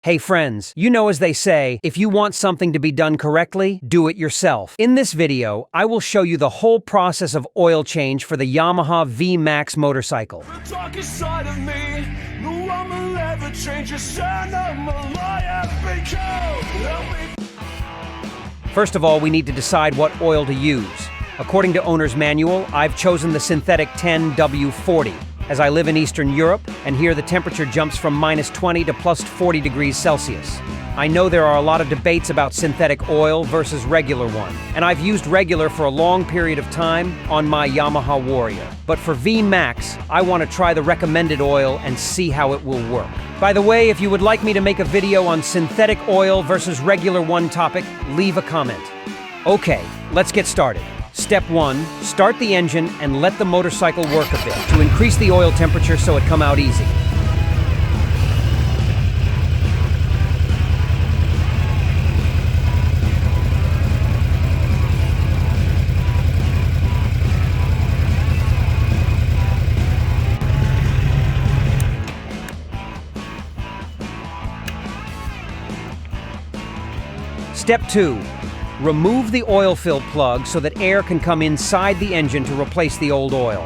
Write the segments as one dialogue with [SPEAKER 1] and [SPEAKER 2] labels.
[SPEAKER 1] Hey friends, you know as they say, if you want something to be done correctly, do it yourself. In this video, I will show you the whole process of oil change for the Yamaha Vmax motorcycle.
[SPEAKER 2] The darkest side of me, no one will ever change. I'm a liar,
[SPEAKER 1] First of all, we need to decide what oil to use. According to owner's manual, I've chosen the synthetic 10W40. As I live in Eastern Europe, and here the temperature jumps from -20 to +40 degrees Celsius. I know there are a lot of debates about synthetic oil versus regular one, and I've used regular for a long period of time on my Yamaha Warrior. But for Vmax, I want to try the recommended oil and see how it will work. By the way, if you would like me to make a video on synthetic oil versus regular one topic, leave a comment. Okay, let's get started. Step 1, start the engine and let the motorcycle work a bit to increase the oil temperature so it come out easy. Step 2. Remove the oil fill plug so that air can come inside the engine to replace the old oil.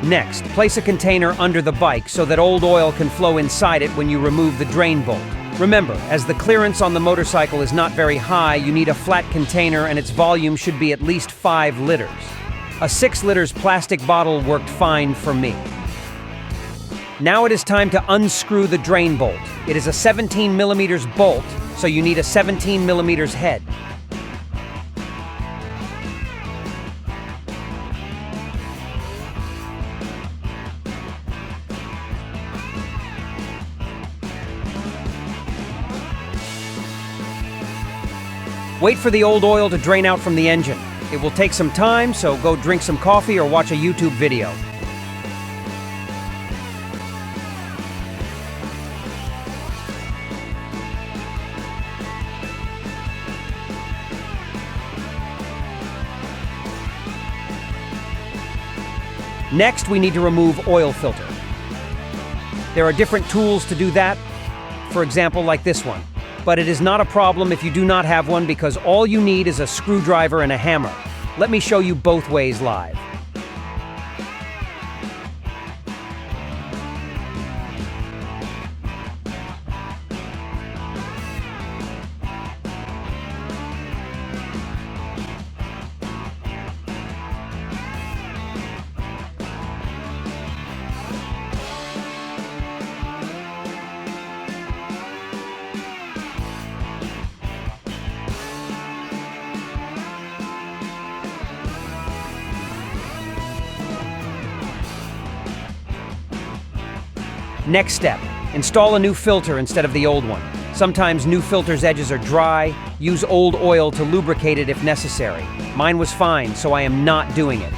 [SPEAKER 1] Next, place a container under the bike so that old oil can flow inside it when you remove the drain bolt. Remember, as the clearance on the motorcycle is not very high, you need a flat container and its volume should be at least 5 liters. A 6 liters plastic bottle worked fine for me. Now it is time to unscrew the drain bolt. It is a 17mm bolt, so you need a 17mm head. Wait for the old oil to drain out from the engine. It will take some time, so go drink some coffee or watch a YouTube video. Next, we need to remove oil filter. There are different tools to do that, for example, like this one. But it is not a problem if you do not have one because all you need is a screwdriver and a hammer. Let me show you both ways live. Next step, install a new filter instead of the old one. Sometimes new filter's edges are dry. Use old oil to lubricate it if necessary. Mine was fine, so I am not doing it.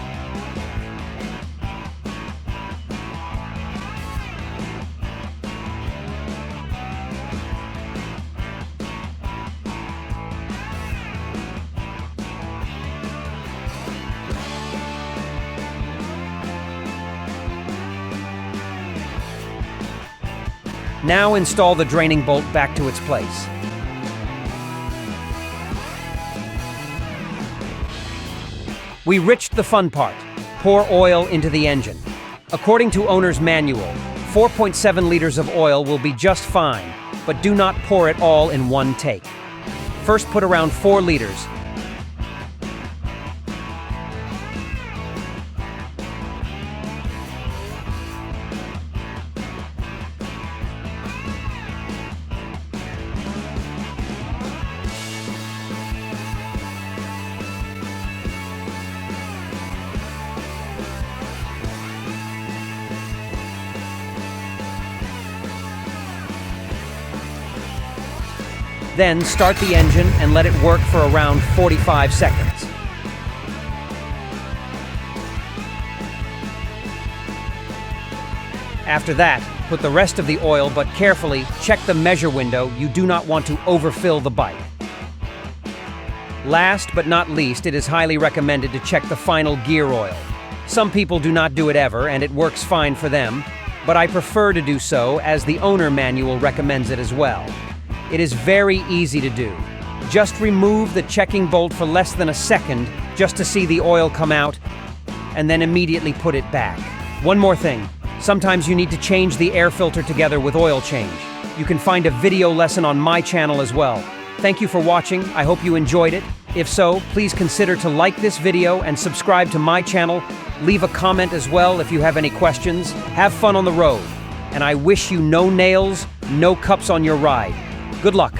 [SPEAKER 1] Now install the draining bolt back to its place. We reached the fun part. Pour oil into the engine. According to owner's manual, 4.7 liters of oil will be just fine, but do not pour it all in one take. First put around 4 liters. Then start the engine and let it work for around 45 seconds. After that, put the rest of the oil, but carefully check the measure window. You do not want to overfill the bike. Last but not least, it is highly recommended to check the final gear oil. Some people do not do it ever, and it works fine for them, but I prefer to do so as the owner manual recommends it as well. It is very easy to do. Just remove the checking bolt for less than a second just to see the oil come out, and then immediately put it back. One more thing. Sometimes you need to change the air filter together with oil change. You can find a video lesson on my channel as well. Thank you for watching. I hope you enjoyed it. If so, please consider to like this video and subscribe to my channel. Leave a comment as well if you have any questions. Have fun on the road. And I wish you no nails, no cups on your ride. Good luck.